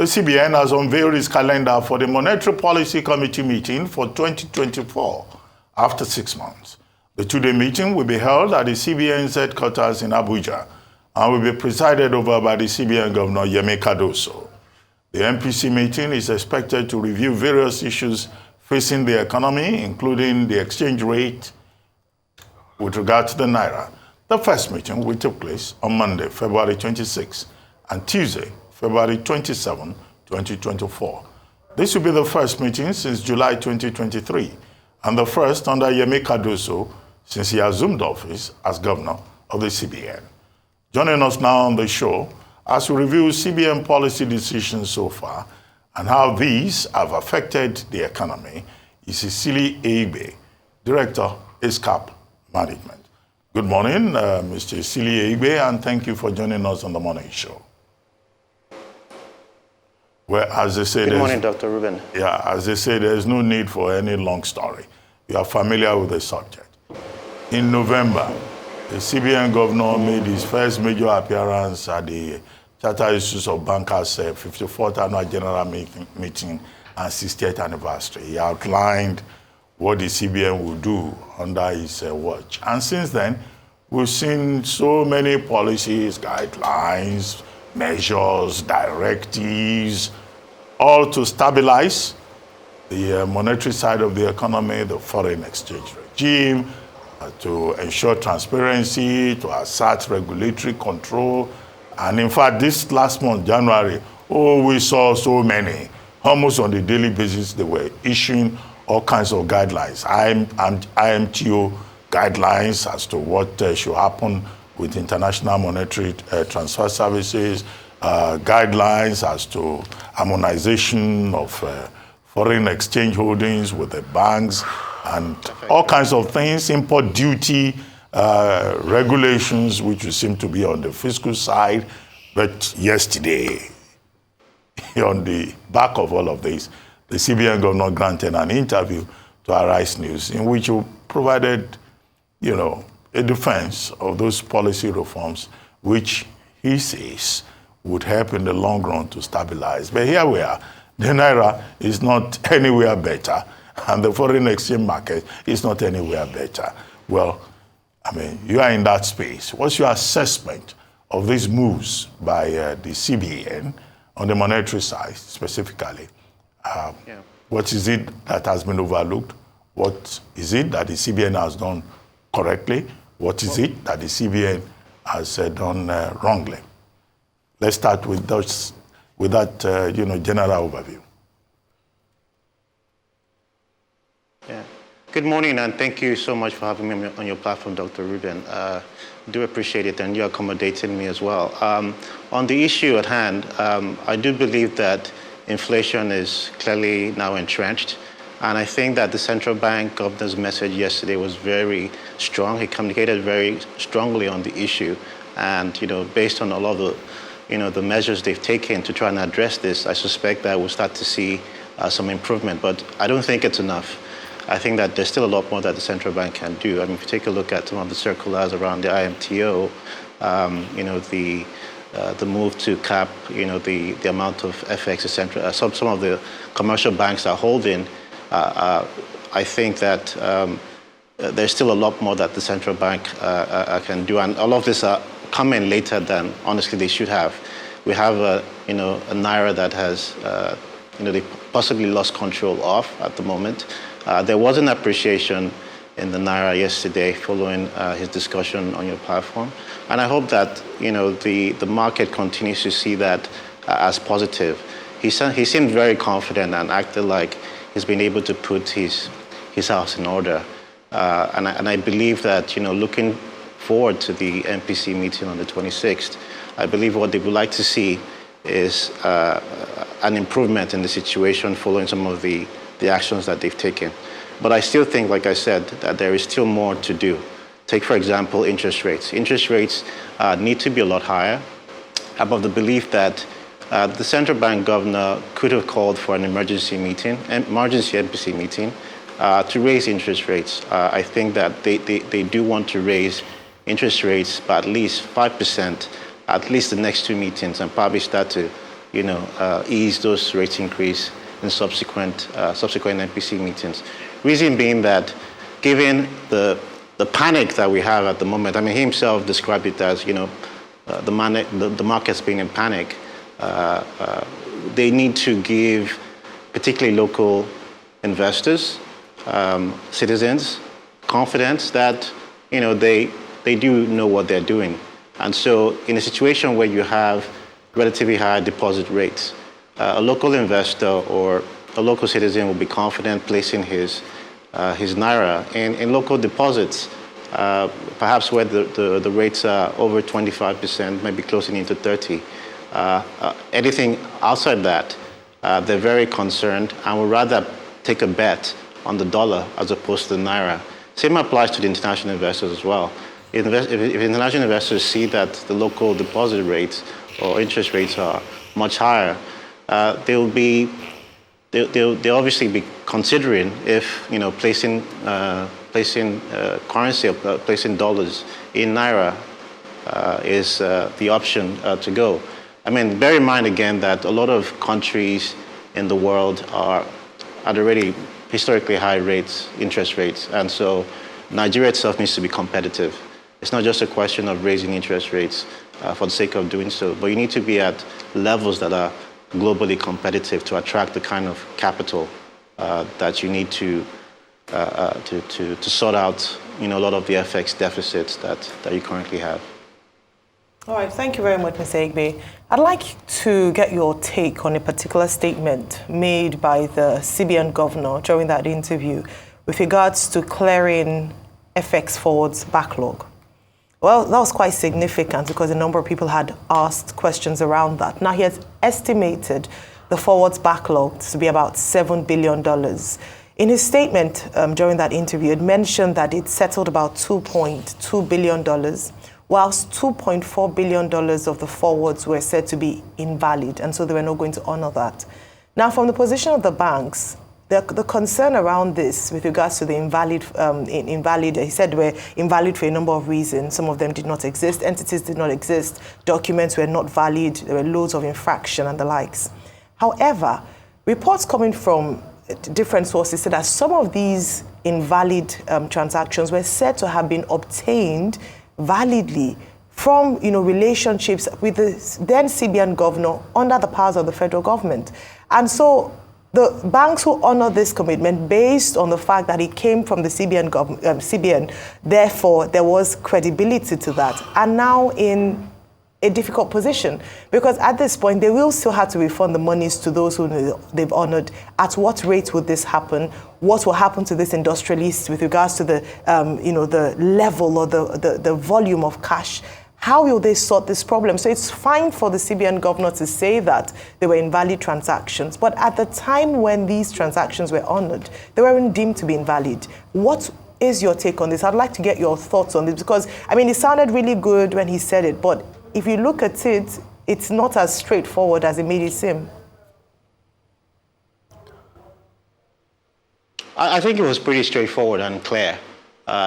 CBN has unveiled its calendar for the Monetary Policy Committee meeting for 2024 after 6 months. The two-day meeting will be held at the CBN's headquarters in Abuja and will be presided over by the CBN Governor, Yemi Cardoso. The MPC meeting is expected to review various issues facing the economy, including the exchange rate with regard to the naira. The first meeting will take place on Monday, February 26, and Tuesday, February 27, 2024. This will be the first meeting since July 2023 and the first under Yemi Cardoso since he assumed office as governor of the CBN. Joining us now on the show as we review CBN policy decisions so far and how these have affected the economy is Esili Eigbe, Director, Escap Management. Good morning, Mr. Esili Eigbe, and thank you for joining us on the morning show. Well, as they say, good morning, Dr. Ruben. Yeah, as they say, there's no need for any long story. You are familiar with the subject. In November, the CBN Governor made his first major appearance at the Charter Issues of Bankers' 54th Annual General Meeting and 60th Anniversary. He outlined what the CBN will do under his watch. And since then, we've seen so many policies, guidelines, measures, directives, all to stabilize the monetary side of the economy, the foreign exchange regime, to ensure transparency, to assert regulatory control. And in fact, this last month, January, we saw so many. Almost on a daily basis, they were issuing all kinds of guidelines, IMTO guidelines as to what should happen with international monetary transfer services, guidelines as to harmonization of foreign exchange holdings with the banks, and all kinds of things, import duty regulations, which seem to be on the fiscal side. But yesterday, on the back of all of this, the CBN Governor granted an interview to Arise News in which he provided, a defense of those policy reforms, which he says would help in the long run to stabilize. But here we are. The naira is not anywhere better, and the foreign exchange market is not anywhere better. Well, you are in that space. What's your assessment of these moves by the CBN on the monetary side specifically? What is it that has been overlooked? What is it that the CBN has done correctly? What is it that the CBN has done wrongly? Let's start with that general overview. Yeah. Good morning, and thank you so much for having me on your platform, Dr. Ruben. Do appreciate it, and you accommodating me as well. On the issue at hand, I do believe that inflation is clearly now entrenched. And I think that the central bank governor's message yesterday was very strong. He communicated very strongly on the issue. And, based on all of the measures they've taken to try and address this, I suspect that we'll start to see some improvement. But I don't think it's enough. I think that there's still a lot more that the central bank can do. If you take a look at some of the circulars around the IMTO, the move to cap, the amount of FX, etc. Some of the commercial banks are holding. I think that there's still a lot more that the central bank can do, and all of this are coming later than honestly they should have. We have a naira that has they possibly lost control of at the moment. There was an appreciation in the naira yesterday following his discussion on your platform. And I hope that, the market continues to see that as positive. He seemed very confident and acted like he's been able to put his house in order. And I believe that, looking forward to the MPC meeting on the 26th, I believe what they would like to see is an improvement in the situation following some of the actions that they've taken. But I still think, like I said, that there is still more to do. Take, for example, interest rates. Interest rates need to be a lot higher. I'm of the belief that the central bank governor could have called for an emergency MPC meeting to raise interest rates. I think that they do want to raise interest rates by at least 5%, at least the next two meetings, and probably start to ease those rate increase in subsequent MPC meetings. Reason being that, given the panic that we have at the moment, I mean, he himself described it as, the market's being in panic. They need to give, particularly local investors, citizens, confidence that, they do know what they're doing. And so in a situation where you have relatively high deposit rates, a local investor or a local citizen will be confident placing his naira in local deposits, perhaps where the rates are over 25%, maybe closing into 30. Anything outside that, they're very concerned and would rather take a bet on the dollar as opposed to the naira. Same applies to the international investors as well. If international investors see that the local deposit rates or interest rates are much higher, they'll obviously be considering if placing currency or placing dollars in naira is the option to go. I mean, bear in mind again that a lot of countries in the world are at already historically high interest rates, and so Nigeria itself needs to be competitive. It's not just a question of raising interest rates for the sake of doing so, but you need to be at levels that are globally competitive to attract the kind of capital that you need to sort out, a lot of the FX deficits that you currently have. All right, thank you very much, Mr. Eigbe. I'd like to get your take on a particular statement made by the CBN Governor during that interview with regards to clearing FX forwards backlog. Well, that was quite significant because a number of people had asked questions around that. Now, he has estimated the forwards backlog to be about $7 billion. In his statement during that interview, it mentioned that it settled about $2.2 billion, whilst $2.4 billion of the forwards were said to be invalid, and so they were not going to honor that. Now, from the position of the banks, the concern around this with regards to the invalid, he said were invalid for a number of reasons. Some of them did not exist, entities did not exist, documents were not valid, there were loads of infraction and the likes. However, reports coming from different sources said that some of these invalid transactions were said to have been obtained validly from relationships with the then CBN governor under the powers of the federal government. And so the banks who honor this commitment based on the fact that it came from the CBN, therefore there was credibility to that, are now in a difficult position because at this point they will still have to refund the monies to those who they've honored. At what rate would this happen? What will happen to this industrialist with regards to the the level or the volume of cash? How will they sort this problem? So it's fine for the CBN governor to say that they were invalid transactions, but at the time when these transactions were honored, they weren't deemed to be invalid. What is your take on this? I'd like to get your thoughts on this because, I mean, it sounded really good when he said it, but if you look at it, it's not as straightforward as it made it seem. I think it was pretty straightforward and clear.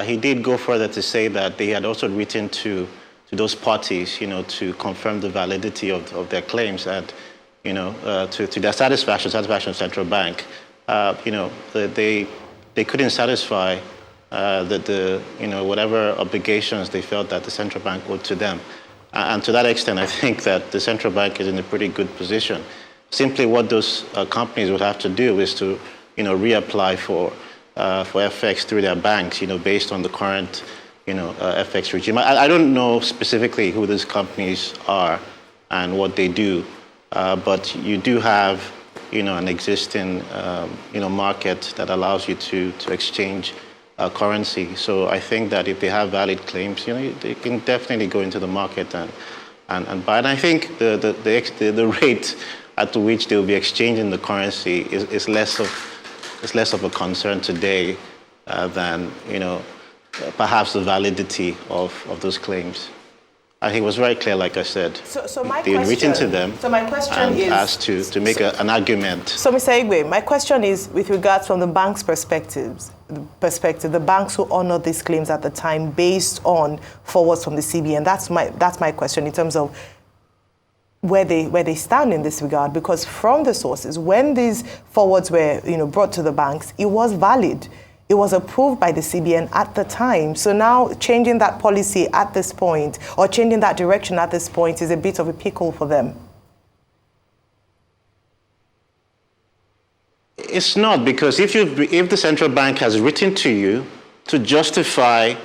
He did go further to say that they had also written to those parties, to confirm the validity of their claims and, to their satisfaction of central bank. They couldn't satisfy whatever obligations they felt that the central bank owed to them. And to that extent, I think that the central bank is in a pretty good position. Simply what those companies would have to do is to, reapply for FX through their banks, based on the current, FX regime. I don't know specifically who these companies are and what they do, but you do have, an existing, market that allows you to exchange currency. So I think that if they have valid claims, they can definitely go into the market and buy. And I think the rate at which they'll be exchanging the currency is less of a concern today than perhaps the validity of those claims. I think it was very clear, like I said. So my they question, written to them so my question and is, asked to make an argument. So, Mr. Eigbe, my question is with regards from the bank's perspective, the banks who honor these claims at the time based on forwards from the CBN. That's my question in terms of where they stand in this regard, because from the sources, when these forwards were brought to the banks, it was valid. It was approved by the CBN at the time. So now changing that policy at this point, or changing that direction at this point, is a bit of a pickle for them. It's not, because if the central bank has written to you to justify,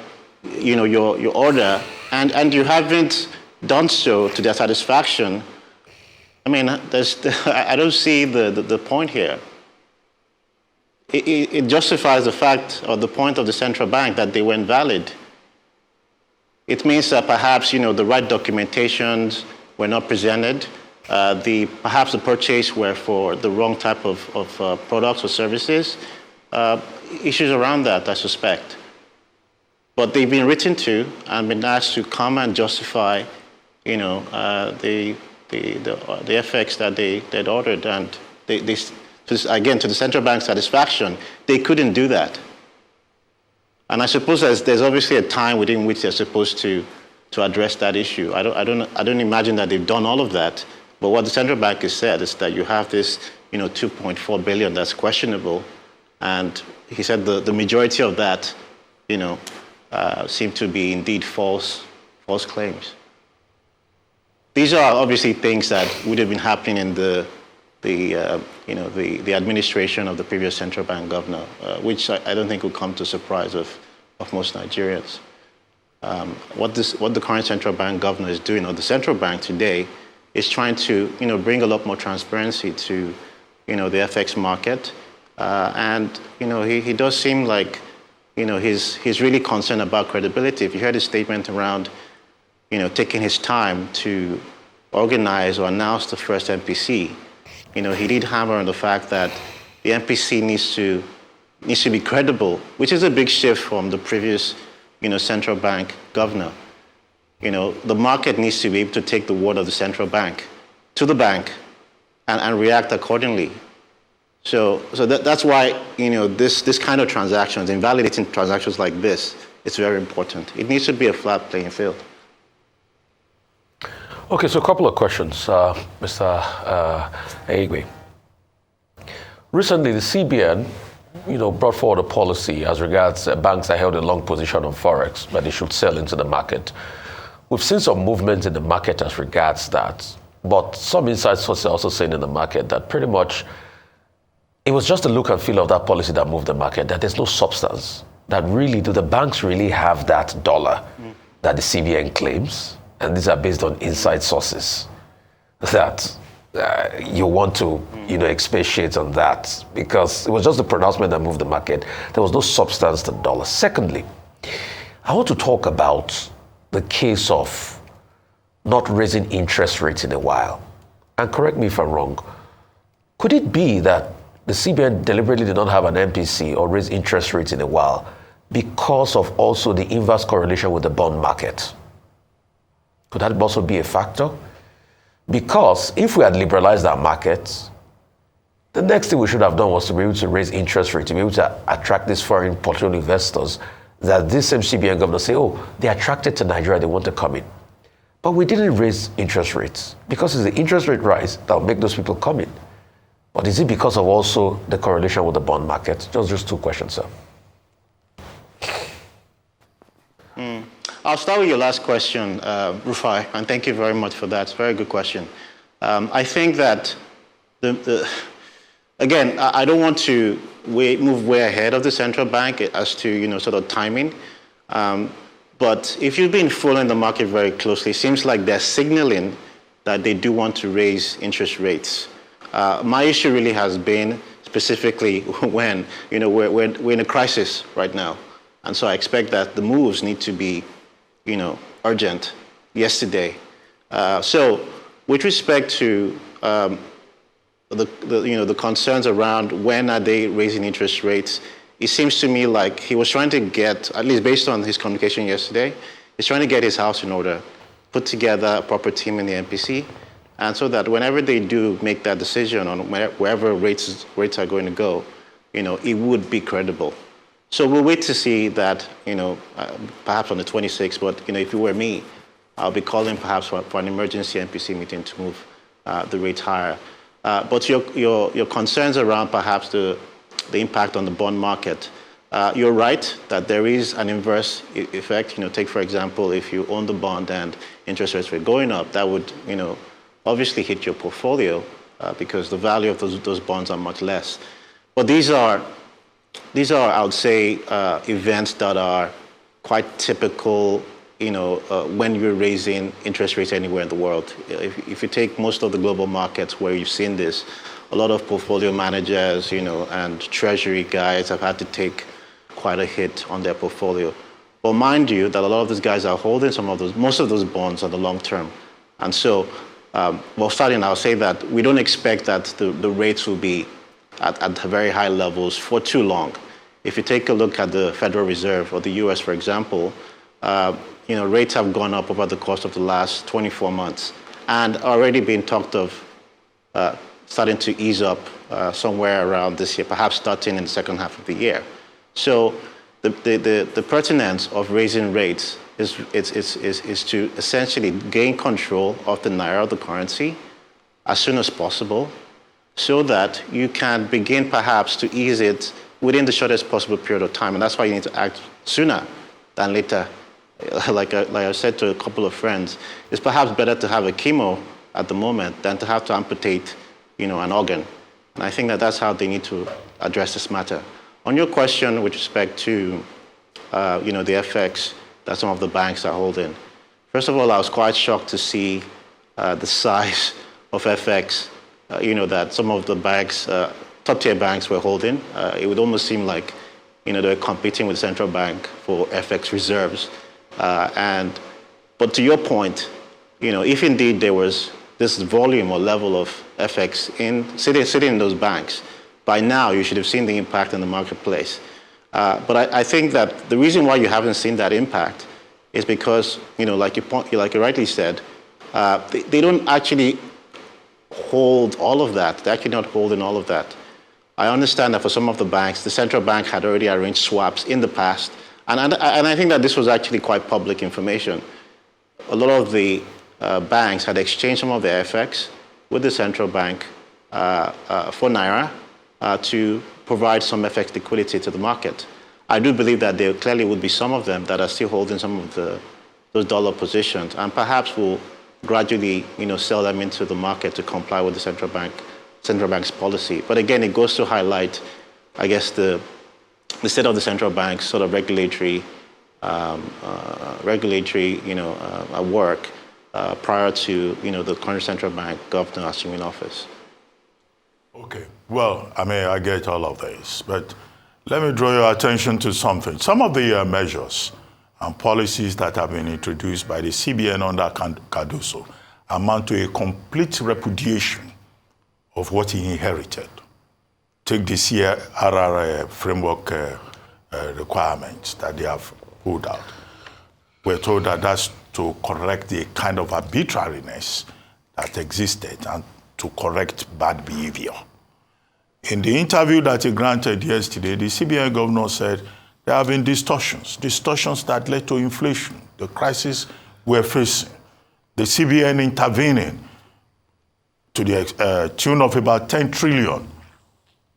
your order, and you haven't done so to their satisfaction, I mean, I don't see the point here. It justifies the fact or the point of the central bank that they were invalid. It means that perhaps, the right documentations were not presented. Perhaps the purchase were for the wrong type of products or services. Issues around that, I suspect. But they've been written to and been asked to come and justify, the FX that they'd ordered, and again, to the central bank's satisfaction, they couldn't do that. And I suppose there's obviously a time within which they're supposed to address that issue. I don't imagine that they've done all of that. But what the central bank has said is that you have this, 2.4 billion that's questionable, and he said the majority of that, seem to be indeed false claims. These are obviously things that would have been happening in the administration of the previous central bank governor, which I don't think will come to surprise of most Nigerians. What the current central bank governor is doing, or the central bank today, is trying to bring a lot more transparency to the FX market, and he does seem like he's really concerned about credibility. If you heard his statement around taking his time to organize or announce the first MPC, he did hammer on the fact that the MPC needs to be credible, which is a big shift from the previous, central bank governor. The market needs to be able to take the word of the central bank to the bank and react accordingly. So that's why, this kind of transactions, invalidating transactions like this, it's very important. It needs to be a flat playing field. Okay, so a couple of questions, Mr. Eigbe. Recently, the CBN, brought forward a policy as regards banks that held a long position on Forex, that they should sell into the market. We've seen some movement in the market as regards that, but some inside sources are also saying in the market that pretty much it was just the look and feel of that policy that moved the market, that there's no substance, that really, do the banks really have that dollar that the CBN claims? And these are based on inside sources that you want to, expatiate on that, because it was just the pronouncement that moved the market. There was no substance to the dollar. Secondly, I want to talk about the case of not raising interest rates in a while. And correct me if I'm wrong. Could it be that the CBN deliberately did not have an MPC or raise interest rates in a while because of also the inverse correlation with the bond market? Could that also be a factor? Because if we had liberalized our markets, the next thing we should have done was to be able to raise interest rates, to be able to attract these foreign portfolio investors that this same CBN governor say, they're attracted to Nigeria, they want to come in. But we didn't raise interest rates because it's the interest rate rise that will make those people come in. But is it because of also the correlation with the bond market? Just two questions, sir. I'll start with your last question, Rufai, and thank you very much for that. It's a very good question. I think that, again, I don't want to move way ahead of the central bank as to, sort of timing. But if you've been following the market very closely, it seems like they're signaling that they do want to raise interest rates. My issue really has been specifically when, we're in a crisis right now. And so I expect that the moves need to be urgent yesterday. So with respect to the concerns around when are they raising interest rates, it seems to me like he was trying to get, at least based on his communication yesterday, he's trying to get his house in order, put together a proper team in the MPC, and so that whenever they do make that decision on wherever rates are going to go, it would be credible. So we'll wait to see that, perhaps on the 26th, but, if it were me, I'll be calling perhaps for an emergency MPC meeting to move the rate higher. But your concerns around perhaps the impact on the bond market, you're right that there is an inverse effect. Take for example, if you own the bond and interest rates were going up, that would obviously hit your portfolio because the value of those bonds are much less. But these are I would say events that are quite typical when you're raising interest rates anywhere in the world. If you take most of the global markets where you've seen this, a lot of portfolio managers, and treasury guys have had to take quite a hit on their portfolio. But mind you, that a lot of these guys are holding most of those bonds on the long term. And so, starting, I'll say that we don't expect that the rates will be at very high levels for too long. If you take a look at the Federal Reserve or the US, for example, rates have gone up over the course of the last 24 months and already been talked of starting to ease up somewhere around this year, perhaps starting in the second half of the year. So the pertinence of raising rates is to essentially gain control of the naira, the currency, as soon as possible, so that you can begin perhaps to ease it within the shortest possible period of time. And that's why you need to act sooner than later. Like I said to a couple of friends, it's perhaps better to have a chemo at the moment than to have to amputate, an organ. And I think that's how they need to address this matter. On your question with respect to, the FX that some of the banks are holding, first of all, I was quite shocked to see the size of FX, that some of the banks, top-tier banks were holding. It would almost seem like, they're competing with the central bank for FX reserves. But to your point, if indeed there was this volume or level of FX sitting in those banks, by now you should have seen the impact in the marketplace. But I think that the reason why you haven't seen that impact is because, like you rightly said, they don't actually hold all of that. They're actually not holding all of that. I understand that for some of the banks, the central bank had already arranged swaps in the past. And I think that this was actually quite public information. A lot of the banks had exchanged some of their FX with the central bank for naira to provide some FX liquidity to the market. I do believe that there clearly would be some of them that are still holding some of those dollar positions, and perhaps will gradually, sell them into the market to comply with the central bank's policy. But again, it goes to highlight, I guess, the state of the central bank's sort of regulatory work prior to the current central bank governor assuming office. Okay. Well, I get all of this, but let me draw your attention to something. Some of the measures and policies that have been introduced by the CBN under Cardoso amount to a complete repudiation of what he inherited. Take this year RRA framework requirements that they have pulled out. We're told that that's to correct the kind of arbitrariness that existed and to correct bad behavior. In the interview that he granted yesterday, the CBN governor said there have been distortions that led to inflation, the crisis we're facing, the CBN intervening to the tune of about 10 trillion,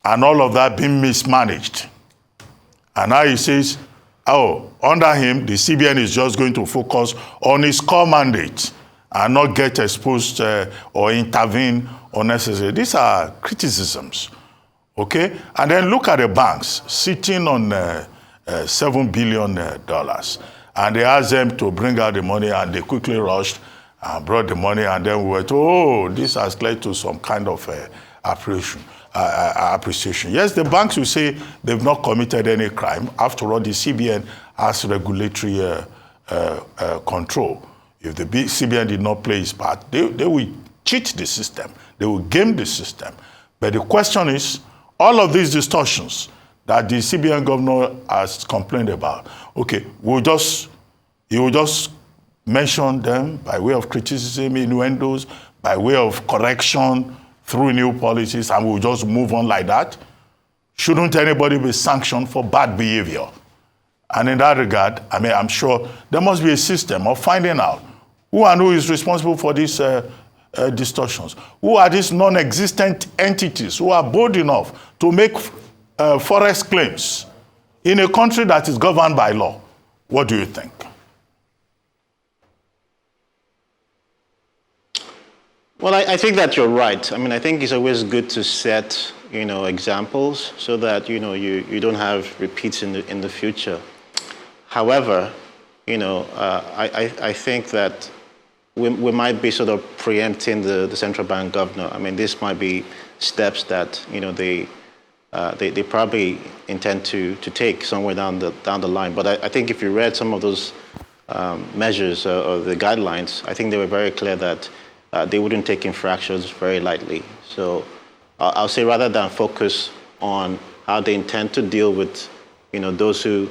and all of that being mismanaged. And now he says, under him, the CBN is just going to focus on its core mandate and not get exposed or intervene unnecessarily. These are criticisms, okay? And then look at the banks sitting on $7 billion. And they asked them to bring out the money, and they quickly rushed and brought the money, and then we were told, this has led to some kind of appreciation. Yes, the banks will say they've not committed any crime. After all, the CBN has regulatory control. If the CBN did not play its part, they will cheat the system. They will game the system. But the question is, all of these distortions that the CBN governor has complained about, okay, he will just mention them by way of criticism, innuendos, by way of correction through new policies, and we'll just move on like that? Shouldn't anybody be sanctioned for bad behavior? And in that regard, I'm sure there must be a system of finding out who is responsible for these distortions? Who are these non-existent entities who are bold enough to make forex claims in a country that is governed by law? What do you think? Well, I think that you're right. I mean, I think it's always good to set, examples so that, you don't have repeats in the future. However, I think that we might be sort of preempting the central bank governor. I mean, this might be steps that, they probably intend to take somewhere down the line. But I think if you read some of those measures or the guidelines, I think they were very clear that they wouldn't take infractions very lightly. So I'll say rather than focus on how they intend to deal with, those who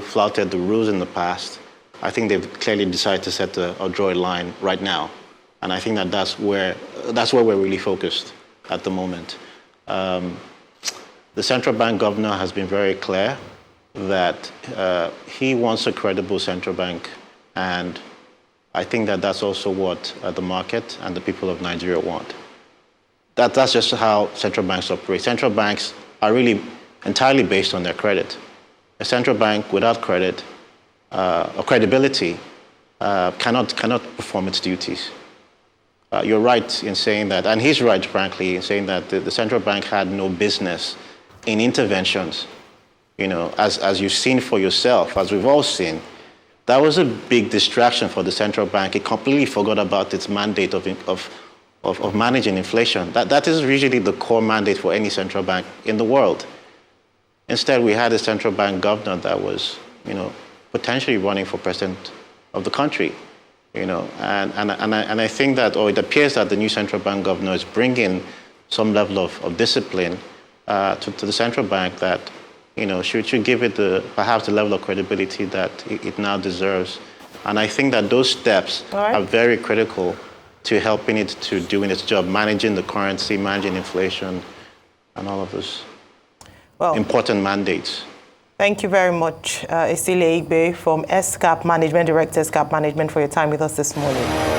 flouted the rules in the past, I think they've clearly decided to set or draw a line right now. And I think that's where we're really focused at the moment. The central bank governor has been very clear that he wants a credible central bank, and I think that's also what the market and the people of Nigeria want. That's just how central banks operate. Central banks are really entirely based on their credit. A central bank without credit or credibility cannot perform its duties. You're right in saying that, and he's right, frankly, in saying that the central bank had no business in interventions. As you've seen for yourself, as we've all seen, that was a big distraction for the central bank. It completely forgot about its mandate of managing inflation. That is usually the core mandate for any central bank in the world. Instead, we had a central bank governor that was, potentially running for president of the country, and I think that, or it appears that the new central bank governor is bringing some level of discipline to the central bank that, should give it perhaps the level of credibility that it now deserves. And I think that those steps are very critical to helping it to doing its job, managing the currency, managing inflation, and all of those important mandates. Thank you very much, Esili Eigbe from Escap Management, Director Escap Management, for your time with us this morning.